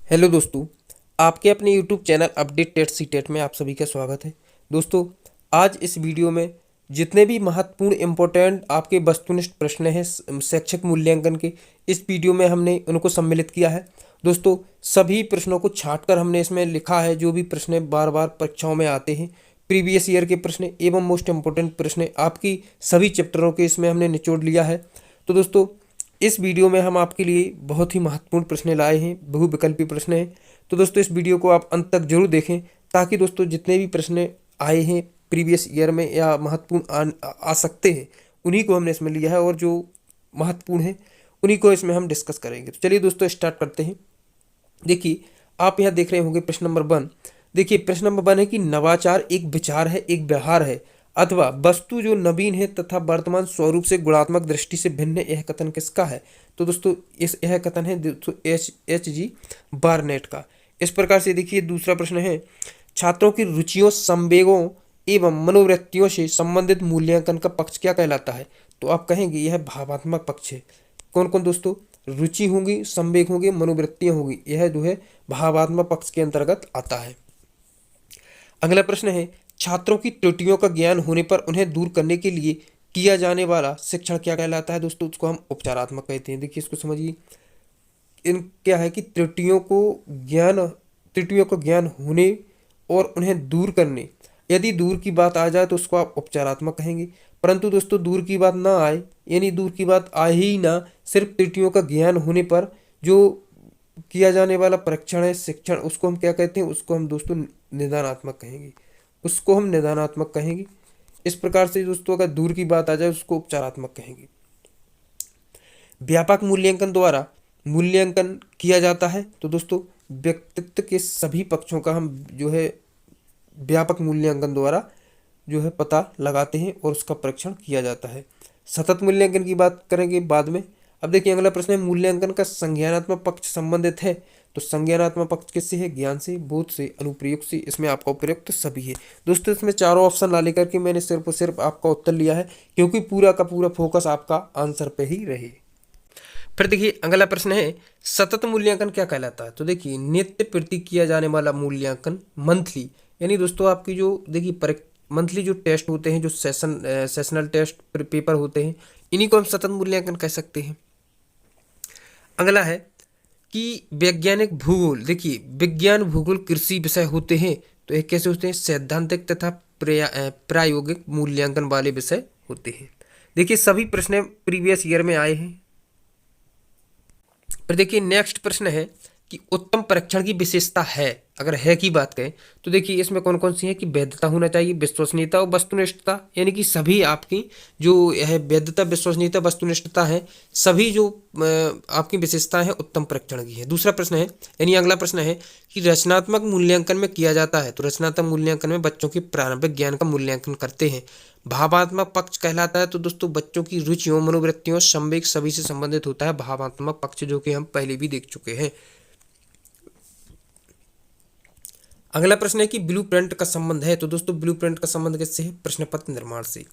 Hello दोस्तों, आपके अपने YouTube channel update TET C TET में आप सभी का स्वागत है। दोस्तों, आज इस वीडियो में जितने भी महत्वपूर्ण इम्पोर्टेंट आपके वस्तुनिष्ठ प्रश्न हैं शैक्षिक मूल्यांकन के, इस वीडियो में हमने उनको सम्मिलित किया है। दोस्तों, सभी प्रश्नों को छांट कर हमने इसमें लिखा है, जो भी प्रश्न बार बार परीक्षाओं में आते हैं, प्रीवियस ईयर के प्रश्न एवं मोस्ट इम्पोर्टेंट प्रश्न आपकी सभी चैप्टरों के इसमें हमने निचोड़ लिया है। तो दोस्तों, इस वीडियो में हम आपके लिए बहुत ही महत्वपूर्ण प्रश्न लाए हैं, बहुविकल्पी प्रश्न हैं। तो दोस्तों, इस वीडियो को आप अंत तक जरूर देखें, ताकि दोस्तों जितने भी प्रश्न आए हैं प्रीवियस ईयर में या महत्वपूर्ण आ सकते हैं, उन्हीं को हमने इसमें लिया है, और जो महत्वपूर्ण है उन्हीं को इसमें हम डिस्कस करेंगे। तो चलिए दोस्तों, स्टार्ट करते हैं। देखिए, आप यहाँ देख रहे होंगे प्रश्न नंबर 1। देखिए, प्रश्न नंबर 1 है कि नवाचार एक विचार है, एक व्यवहार है अथवा वस्तु जो नवीन है तथा वर्तमान स्वरूप से गुणात्मक दृष्टि से भिन्न है। यह कथन किसका है? तो दोस्तों, यह कथन है H.G. बार्नेट का। इस प्रकार से देखिए, दूसरा प्रश्न है छात्रों की रुचियों, संवेगों एवं मनोवृत्तियों से संबंधित मूल्यांकन का पक्ष क्या कहलाता है? तो आप कहेंगे यह भावात्मक पक्ष है। कौन कौन दोस्तों? रुचि होंगी, संवेग होंगे, मनोवृत्तियां होंगी, यह जो है भावात्मक पक्ष के अंतर्गत आता है। अगला प्रश्न है छात्रों की त्रुटियों का ज्ञान होने पर उन्हें दूर करने के लिए किया जाने वाला शिक्षण क्या कहलाता है? दोस्तों, उसको हम उपचारात्मक कहते हैं। देखिए, इसको समझिए। इन क्या है कि त्रुटियों का ज्ञान होने और उन्हें दूर करने, यदि दूर की बात आ जाए तो उसको आप उपचारात्मक कहेंगे। परंतु दोस्तों, दूर की बात ना आए, यानी दूर की बात आए ही ना, सिर्फ त्रुटियों का ज्ञान होने पर जो किया जाने वाला परीक्षण है, शिक्षण, उसको हम क्या कहते हैं? उसको हम दोस्तों निदानात्मक कहेंगे। उसको हम निदानात्मक कहेंगे। इस प्रकार से दोस्तों, अगर दूर की बात आ जाए उसको उपचारात्मक कहेंगे। व्यापक मूल्यांकन द्वारा मूल्यांकन किया जाता है। तो दोस्तों, व्यक्तित्व के सभी पक्षों का हम जो है व्यापक मूल्यांकन द्वारा जो है पता लगाते हैं और उसका परीक्षण किया जाता है। सतत मूल्यांकन की बात करेंगे बाद में। अब देखिए, अगला प्रश्न है मूल्यांकन का संज्ञानात्मक पक्ष संबंधित है। तो संज्ञानात्मक पक्ष किससे है? ज्ञान से, बोध से, अनुप्रयोग से। इसमें आपका उपयुक्त सभी है। दोस्तों, इसमें चारों ऑप्शन ला लेकर के मैंने सिर्फ और सिर्फ आपका उत्तर लिया है, क्योंकि पूरा का पूरा फोकस आपका आंसर पे ही रहे। फिर देखिए, अगला प्रश्न है सतत मूल्यांकन क्या कहलाता है? तो देखिए, नित्य प्रति किया जाने वाला मूल्यांकन, मंथली, यानी दोस्तों आपकी जो देखिए मंथली जो टेस्ट होते हैं, जो सेशनल टेस्ट पेपर होते हैं, इन्हीं को हम सतत मूल्यांकन कह सकते हैं। अगला है कि वैज्ञानिक भूगोल। देखिए, विज्ञान, भूगोल, कृषि विषय होते हैं, तो ये कैसे होते हैं? सैद्धांतिक तथा प्रायोगिक मूल्यांकन वाले विषय होते हैं। देखिए, सभी प्रश्न प्रीवियस ईयर में आए हैं। फिर देखिए, नेक्स्ट प्रश्न है कि उत्तम परीक्षण की विशेषता है। अगर है की बात करें तो देखिए, इसमें कौन कौन सी है कि वैधता होना चाहिए, विश्वसनीयता और वस्तुनिष्ठता, यानी कि सभी आपकी जो है वैधता, विश्वसनीयता, वस्तुनिष्ठता है, सभी जो आपकी विशेषताएं हैं उत्तम परीक्षण की है। दूसरा प्रश्न है, यानी अगला प्रश्न है कि रचनात्मक मूल्यांकन में किया जाता है। तो रचनात्मक मूल्यांकन में बच्चों के प्रारंभिक ज्ञान का मूल्यांकन करते हैं। भावात्मक पक्ष कहलाता है। तो दोस्तों, बच्चों की रुचियों, मनोवृत्तियों, संवेग सभी से संबंधित होता है भावात्मक पक्ष, जो कि हम पहले भी देख चुके हैं। अगला प्रश्न है कि ब्लूप्रिंट का संबंध है। तो दोस्तों, ब्लूप्रिंट का संबंध किससे है? प्रश्न पत्र निर्माण से।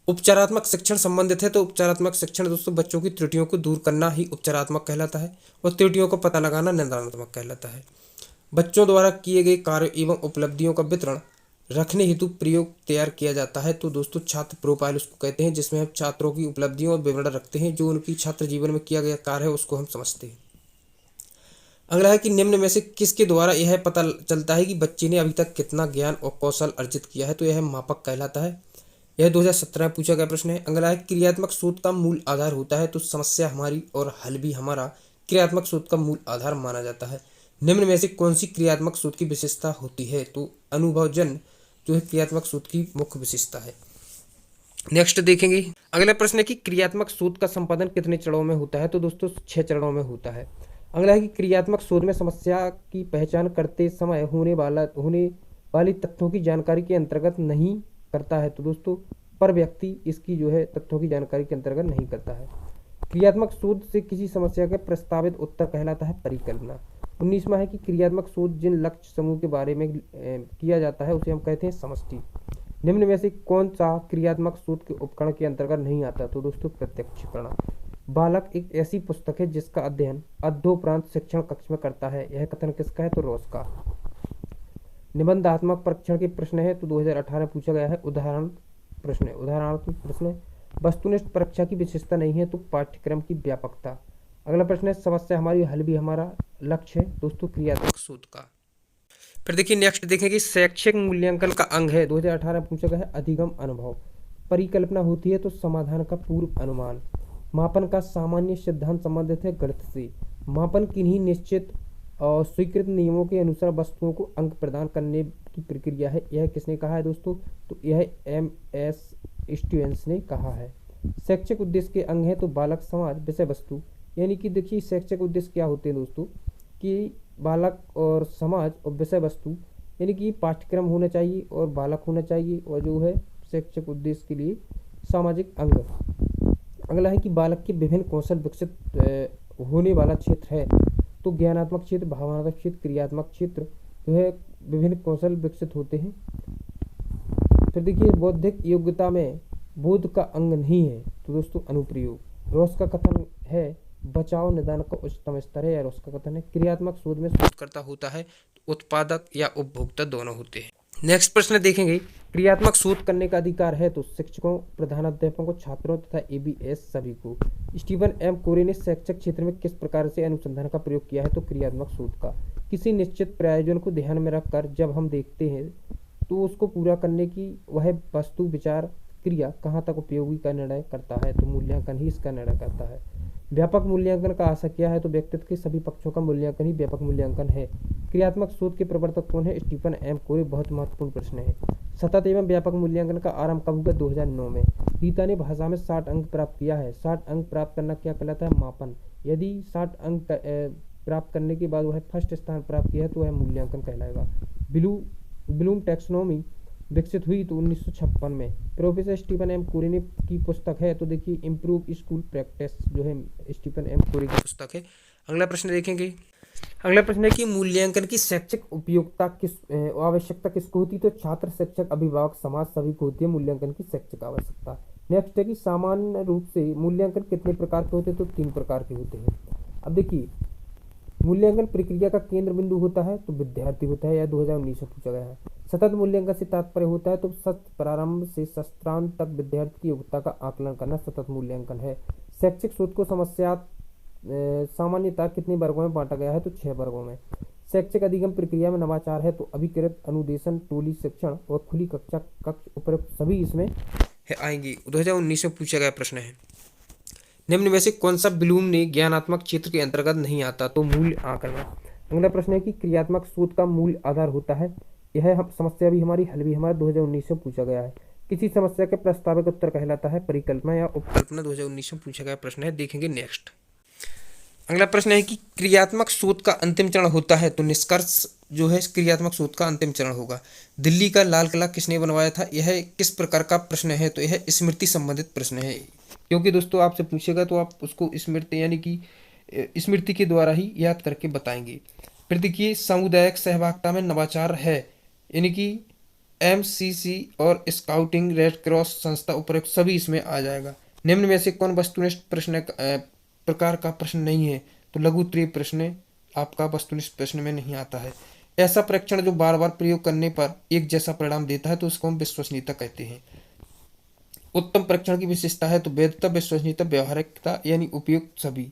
उपचारात्मक शिक्षण संबंधित है। तो उपचारात्मक शिक्षण दोस्तों बच्चों की त्रुटियों को दूर करना ही उपचारात्मक कहलाता है, और त्रुटियों का पता लगाना निदानात्मक कहलाता है। बच्चों द्वारा किए गए कार्य एवं उपलब्धियों का वितरण रखने हेतु प्रयोग तैयार किया जाता है। तो दोस्तों, छात्र प्रोफाइल उसको कहते हैं, जिसमें हम छात्रों की उपलब्धियों और विवरण रखते हैं, जो उनकी छात्र जीवन में किया गया कार्य है उसको हम समझते हैं। अगला है कि निम्न में से किसके द्वारा यह पता चलता है कि बच्चे ने अभी तक कितना ज्ञान और कौशल अर्जित किया है? तो यह मापक कहलाता है। यह 2017 में पूछा गया प्रश्न है। अगला है क्रियात्मक शोध का मूल आधार होता है। तो समस्या हमारी और हल भी हमारा क्रियात्मक शोध का मूल आधार माना जाता है। निम्न में से कौन सी क्रियात्मक शोध की विशेषता होती है? तो अनुभवजन्य जो है क्रियात्मक शोध की मुख्य विशेषता है। नेक्स्ट देखेंगे, अगला प्रश्न है कि क्रियात्मक शोध का संपादन कितने चरणों में होता है? तो दोस्तों, 6 चरणों में होता है। अगला है कि क्रियात्मक शोध में समस्या की पहचान करते समय होने वाली तथ्यों की जानकारी के अंतर्गत नहीं करता है। तो दोस्तों, पर व्यक्ति इसकी जो है तथ्यों की जानकारी के अंतर्गत नहीं करता है। क्रियात्मक शोध से किसी समस्या का प्रस्तावित उत्तर कहलाता है परिकल्पना। 19वां है कि क्रियात्मक शोध जिन लक्ष्य समूह के बारे में किया जाता है उसे हम कहते हैं समष्टि। निम्न में से कौन सा क्रियात्मक शोध के उपकरण के अंतर्गत नहीं आता? तो दोस्तों, प्रत्यक्षीकरण। बालक एक ऐसी पुस्तक है जिसका अध्ययन अध्ययोपरांत शिक्षण कक्ष में करता है। यह कथन किसका है? तो रॉस का। निबंधात्मक परीक्षण के प्रश्न है तो 2018 पूछा गया है। उदाहरणात्मक प्रश्न वस्तुनिष्ठ परीक्षा की विशेषता नहीं है तो पाठ्यक्रम की व्यापकता। अगला प्रश्न है समस्या हमारी हल भी हमारा लक्ष्य है दोस्तों क्रियात्मक शोध का। फिर देखिए नेक्स्ट देखेंगे शैक्षिक मूल्यांकन का अंग है 2018 पूछा गया है अधिगम अनुभव। परिकल्पना होती है तो समाधान का पूर्व अनुमान। मापन का सामान्य सिद्धांत संबंधित है गणित से। मापन किन्हीं निश्चित और स्वीकृत नियमों के अनुसार वस्तुओं को अंक प्रदान करने की प्रक्रिया है। यह किसने कहा है दोस्तों? तो यह MS स्टीवेंस ने कहा है। शैक्षिक उद्देश्य के अंग है तो बालक समाज विषय वस्तु। यानी कि देखिए शैक्षिक उद्देश्य क्या होते हैं दोस्तों कि बालक और समाज और विषय वस्तु, यानी कि पाठ्यक्रम होना चाहिए और बालक होना चाहिए और जो है शैक्षिक उद्देश्य के लिए सामाजिक अंग। अगला है कि बालक के विभिन्न कौशल विकसित होने वाला क्षेत्र है तो ज्ञानात्मक क्षेत्र, भावनात्मक क्षेत्र, क्रियात्मक क्षेत्र जो है विभिन्न कौशल विकसित होते हैं। फिर देखिए बौद्धिक योग्यता में बोध का अंग नहीं है तो दोस्तों अनुप्रयोग। रॉस का कथन है बचाव निदान का उच्चतम स्तर है। या रॉस का कथन है क्रियात्मक शोध में शोधकर्ता होता है तो उत्पादक या उपभोक्ता दोनों होते हैं। नेक्स्ट प्रश्न देखेंगे क्रियात्मक शोध करने का अधिकार है तो शिक्षकों, प्रधानाध्यापकों, छात्रों तथा ABS सभी को। स्टीफन M कोरे ने शैक्षिक क्षेत्र में किस प्रकार से अनुसंधान का प्रयोग किया है? तो क्रियात्मक शोध का। किसी निश्चित प्रयोजन को ध्यान में रखकर जब हम देखते हैं तो उसको पूरा करने की वह वस्तु, विचार, क्रिया कहाँ तक उपयोगी का निर्णय करता है तो मूल्यांकन ही इसका निर्णय करता है। व्यापक मूल्यांकन का आशय क्या है? तो व्यक्तित्व के सभी पक्षों का मूल्यांकन ही व्यापक मूल्यांकन है। क्रियात्मक शोध के प्रवर्तक कौन है? स्टीफन M कोरे। बहुत महत्वपूर्ण प्रश्न है। सतत एवं व्यापक मूल्यांकन का आरंभ कब हुआ? 2009 में। रीता ने भाषा में 60 अंक प्राप्त किया है। 60 अंक प्राप्त करना क्या कहलाता है? मापन। यदि 60 अंक प्राप्त करने के बाद वह फर्स्ट स्थान प्राप्त किया है तो वह मूल्यांकन कहलाएगा। ब्लूम टैक्सोनॉमी विकसित हुई तो 1956 में। प्रोफेसर स्टीफन M कोरे ने की पुस्तक है तो देखिए इम्प्रूव स्कूल प्रैक्टिस जो है स्टीफन M कोरे की पुस्तक है। अगला प्रश्न देखेंगे। अगला प्रश्न है कि मूल्यांकन की शैक्षिक उपयोगिता आवश्यकता किसको होती है? तो छात्र, शिक्षक, अभिभावक, समाज सभी को होती है मूल्यांकन की शैक्षिक आवश्यकता। नेक्स्ट है कि सामान्य रूप से मूल्यांकन कितने प्रकार के होते हैं? तो 3 प्रकार के होते हैं। अब देखिए मूल्यांकन प्रक्रिया का केंद्र बिंदु होता है तो विद्यार्थी होता है। यह 2019 में पूछा गया है। सतत मूल्यांकन से तात्पर्य होता है तो सत्र प्रारंभ से शस्त्रांत तक विद्यार्थी की योग्यता का आकलन करना सतत मूल्यांकन है। शैक्षिक शोध को समस्या सामान्यतः कितने वर्गों में बांटा गया है? तो 6 वर्गों में। शैक्षिक अधिगम प्रक्रिया में नवाचार है तो अभिकृत, अनुदेशन, टोली शिक्षण और खुली कक्षा, कक्ष उपयुक्त सभी इसमें आएंगी। 2019 में पूछा गया प्रश्न है। निम्न में से कौन सा ब्लूम ने ज्ञानात्मक क्षेत्र के अंतर्गत नहीं आता? तो मूल्य आकलन। अगला प्रश्न है कि क्रियात्मक शोध का मूल आधार होता है। यह समस्या भी हमारी हल भी हमारा 2019 में पूछा गया है। किसी समस्या के प्रस्तावित उत्तर कहलाता है परिकल्पना या उपकल्पना। 2019 में पूछा गया प्रश्न है। देखेंगे नेक्स्ट। अगला प्रश्न है कि क्रियात्मक शोध का अंतिम चरण होता है तो निष्कर्ष जो है क्रियात्मक शोध का अंतिम चरण होगा। दिल्ली का लाल किला किसने बनवाया था? यह किस प्रकार का प्रश्न है? तो यह स्मृति संबंधित प्रश्न है, क्योंकि दोस्तों आपसे पूछेगा तो आप उसको स्मृति यानी कि स्मृति के द्वारा ही याद करके बताएंगे। फिर देखिए सामुदायिक सहभागिता में नवाचार है, यानी कि MCC और स्काउटिंग, रेड क्रॉस संस्था उपयुक्त सभी इसमें आ जाएगा। निम्न में से कौन वस्तुनिष्ठ प्रश्न प्रकार का प्रश्न नहीं है? तो लघुत्तरीय प्रश्न आपका वस्तुनिष्ठ प्रश्न में नहीं आता है। ऐसा परीक्षण जो बार बार प्रयोग करने पर एक जैसा परिणाम देता है तो उसको हम विश्वसनीयता कहते हैं। उत्तम परीक्षण की विशेषता है तो वैधता, विश्वसनीयता, व्यवहारिकता यानी उपयुक्त सभी।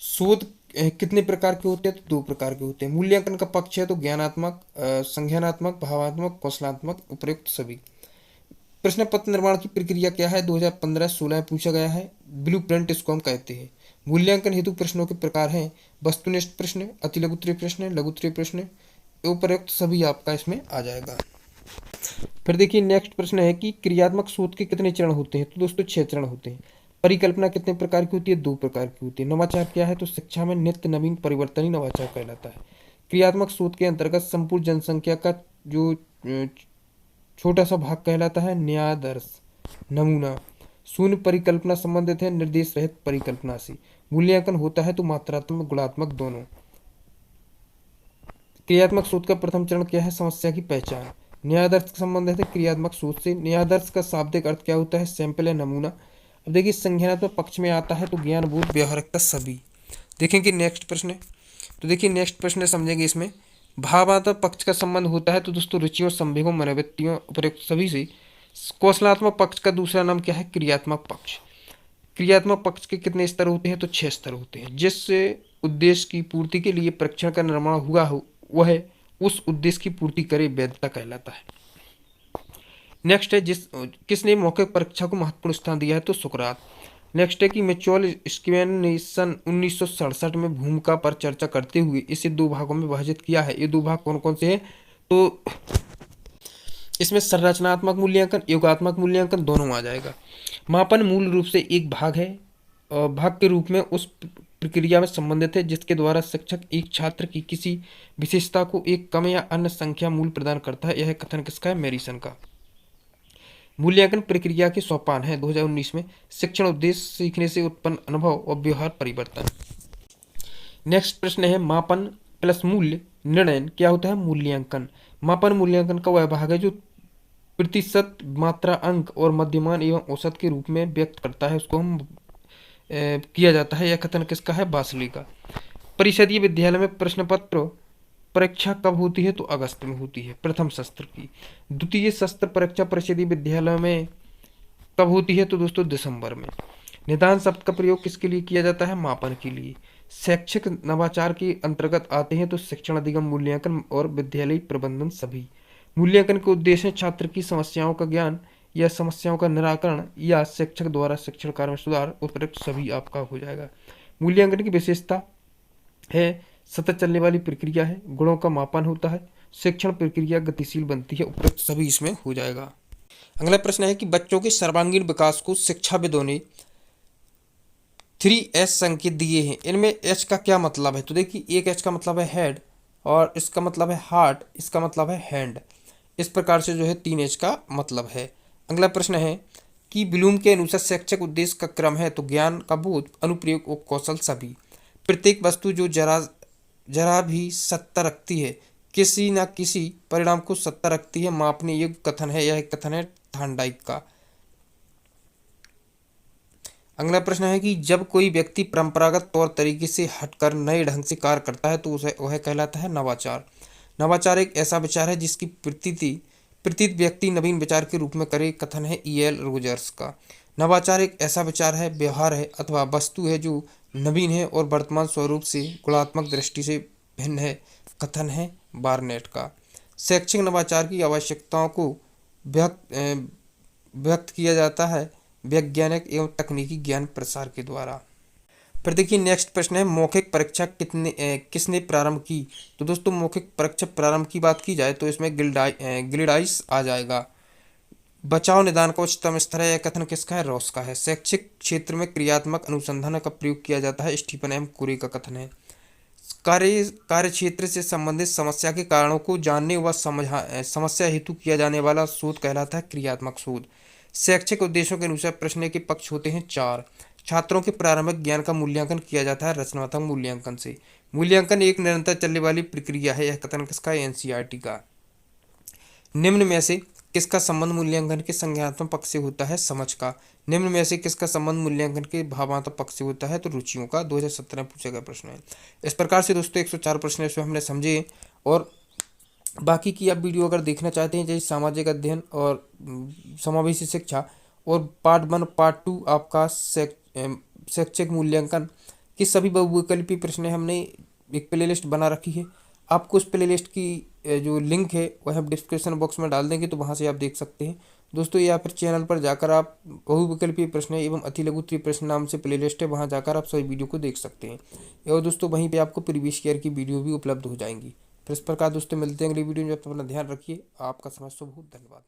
शोध कितने प्रकार के होते हैं? तो 2 प्रकार के होते हैं। मूल्यांकन का पक्ष है तो ज्ञानात्मक, संज्ञानात्मक, भावात्मक, कौशलात्मक, उपयुक्त सभी। प्रश्न पत्र निर्माण की प्रक्रिया क्या है? 2015-16 में पूछा गया है। ब्लूप्रिंट इसको हम कहते हैं। मूल्यांकन हेतु प्रश्नों के प्रकार हैं वस्तुनिष्ठ प्रश्न, अति लघुत्तरीय प्रश्न, लघुत्तरीय प्रश्न, उपयुक्त सभी आपका इसमें आ जाएगा। फिर देखिए नेक्स्ट प्रश्न है कि क्रियात्मक शोध के कितने चरण होते हैं? तो दोस्तों 6 चरण होते हैं। परिकल्पना कितने प्रकार की होती है? 2 प्रकार की होती है। नवाचार क्या है? तो शिक्षा में नित्य नवीन परिवर्तन ही नवाचार कहलाता है। क्रियात्मक शोध के अंतर्गत संपूर्ण जनसंख्या का जो छोटा सा भाग कहलाता है न्यायादर्श नमूना। शून्य परिकल्पना संबंधित है निर्देश रहित परिकल्पना से। मूल्यांकन होता है तो मात्रात्मक, गुणात्मक दोनों। क्रियात्मक शोध का प्रथम चरण क्या है? समस्या की पहचान। न्यायादर्श संबंधित है क्रियात्मक शोध से। न्यायादर्श का शाब्दिक अर्थ क्या होता है? सैंपल या नमूना। अब देखिए संज्ञानात्मक पक्ष में आता है तो ज्ञान, बोध, व्यवहारिकता सभी। देखेंगे नेक्स्ट प्रश्न है। तो देखिए नेक्स्ट प्रश्न समझेंगे इसमें। भावात्मक पक्ष का संबंध होता है तो दोस्तों रुचियों, संवेगों, मनोवृत्तियों, उपयुक्त सभी से। कौशलात्मक पक्ष का दूसरा नाम क्या है? क्रियात्मक पक्ष। क्रियात्मक पक्ष के कितने स्तर होते हैं? तो 6 स्तर होते हैं। जिस उद्देश्य की पूर्ति के लिए परीक्षण का निर्माण हुआ हो वह उस उद्देश्य की पूर्ति करे वैधता कहलाता है। नेक्स्ट है किसने मौखिक परीक्षा को महत्वपूर्ण स्थान दिया है? तो सुकरात। नेक्स्ट है कि मैक्सवेल स्क्वेन ने सन 1967 में भूमिका पर चर्चा करते हुए इसे 2 भागों में विभाजित किया है। ये 2 भाग कौन कौन से हैं? तो इसमें संरचनात्मक मूल्यांकन, योगात्मक मूल्यांकन दोनों आ जाएगा। मापन मूल रूप से एक भाग है और भाग के रूप में उस प्रक्रिया में संबंधित है जिसके द्वारा शिक्षक एक छात्र की किसी विशेषता को एक कम या अन्य संख्या मूल प्रदान करता है। यह कथन किसका है? मैरिसन का। मूल्यांकन प्रक्रिया के सोपान है 2019 में। शिक्षण उद्देश्य, सीखने से उत्पन्न अनुभव और व्यवहार परिवर्तन। नेक्स्ट प्रश्न है मापन प्लस मूल्य निर्णय क्या होता है? मूल्यांकन। मापन मूल्यांकन का वह भाग है जो प्रतिशत, मात्रा, अंक और मध्यमान एवं औसत के रूप में व्यक्त करता है, उसको हम किया जाता है। यह कथन किसका है? बासली का। परिषदीय विद्यालय में प्रश्न पत्र परीक्षा कब होती है? तो अगस्त में होती है, प्रथम सत्र की। द्वितीय सत्र परीक्षा परिषदीय विद्यालय में कब होती है? तो दोस्तों दिसंबर में। निदान शब्द का प्रयोग किसके लिए किया जाता है? मापन के लिए। शैक्षिक नवाचार के अंतर्गत आते हैं तो शिक्षण, अधिगम, मूल्यांकन और विद्यालय प्रबंधन सभी। मूल्यांकन के उद्देश्य छात्र की समस्याओं का ज्ञान या समस्याओं का निराकरण या शिक्षक द्वारा शिक्षण कार्य में सुधार, उपयुक्त सभी आपका हो जाएगा। मूल्यांकन की विशेषता है सतत चलने वाली प्रक्रिया है, गुणों का मापन होता है, शिक्षण प्रक्रिया गतिशील बनती है, उपयुक्त सभी इसमें हो जाएगा। अगला प्रश्न है कि बच्चों के सर्वांगीण विकास को शिक्षाविदों ने 3S संकेत दिए हैं। इनमें H का क्या मतलब है? तो देखिए एक H का मतलब है हेड और इसका मतलब है हार्ट, इसका मतलब है हैंड। इस प्रकार से जो है 3H का मतलब है। अगला प्रश्न है कि ब्लूम के अनुसार शैक्षिक उद्देश्य का क्रम है तो ज्ञान का बोध, अनुप्रयोग और कौशल सभी। प्रत्येक वस्तु जो जरा भी सत्ता रखती है किसी न किसी परिणाम को सत्ता रखती है, मापने योग्य कथन है। यह कथन है थॉर्नडाइक का। अगला प्रश्न है कि जब कोई व्यक्ति परंपरागत तौर तरीके से हटकर नए ढंग से कार्य करता है तो उसे वह कहलाता है नवाचार। नवाचार एक ऐसा विचार है जिसकी प्रतीत व्यक्ति नवीन विचार के रूप में करे, कथन है E.L. रोजर्स का। नवाचार एक ऐसा विचार है, व्यवहार है अथवा वस्तु है जो नवीन है और वर्तमान स्वरूप से गुणात्मक दृष्टि से भिन्न है, कथन है बार्नेट का। शैक्षिक नवाचार की आवश्यकताओं को व्यक्त किया जाता है वैज्ञानिक एवं तकनीकी ज्ञान प्रसार के द्वारा। फिर देखिए नेक्स्ट प्रश्न है मौखिक परीक्षा किसने प्रारंभ की? तो दोस्तों मौखिक परीक्षा प्रारंभ की बात की जाए तो इसमें गिल्डाइस आ जाएगा। बचाव निदान का उच्चतम स्तर है, यह कथन किसका है? रॉस का है। शैक्षिक क्षेत्र में क्रियात्मक अनुसंधान का प्रयोग किया जाता है, स्टीफन एम कुरे का कथन है। कार्य क्षेत्र से संबंधित समस्या के कारणों को जानने व समस्या हेतु किया जाने वाला शोध कहलाता है क्रियात्मक शोध। शैक्षिक उद्देश्यों के अनुसार प्रश्न के पक्ष होते हैं 4। छात्रों के प्रारंभिक ज्ञान का मूल्यांकन किया जाता है रचनात्मक मूल्यांकन से। मूल्यांकन एक निरंतर चलने वाली प्रक्रिया है, यह कथन किसका है? एनसीईआरटी का। निम्न में से किसका संबंध मूल्यांकन के संज्ञानात्मक पक्ष से होता है? समझ का। निम्न में से किसका संबंध मूल्यांकन के भावात्मक पक्ष से होता है? तो रुचियों का। 2017 में पूछा गया प्रश्न है। इस प्रकार से दोस्तों 104 प्रश्न इसमें हमने समझे और बाकी की आप वीडियो अगर देखना चाहते हैं जैसे सामाजिक अध्ययन और समावेशी शिक्षा और पार्ट 1 पार्ट 2 आपका शैक्षिक मूल्यांकन की सभी बहुविकल्पीय प्रश्न हमने एक प्लेलिस्ट बना रखी है। आपको उस प्लेलिस्ट की जो लिंक है वह हम डिस्क्रिप्शन बॉक्स में डाल देंगे तो वहाँ से आप देख सकते हैं दोस्तों। या फिर चैनल पर जाकर आप बहुविकल्पीय प्रश्न एवं अति लघु प्रश्न नाम से प्लेलिस्ट है, वहाँ जाकर आप सभी वीडियो को देख सकते हैं। और दोस्तों वहीं पे आपको प्रीवियस ईयर की वीडियो भी उपलब्ध हो जाएंगी। फिर इस प्रकार दोस्तों मिलते हैं अगली वीडियो में। अपना ध्यान रखिए। आपका समय शुभ हो। धन्यवाद।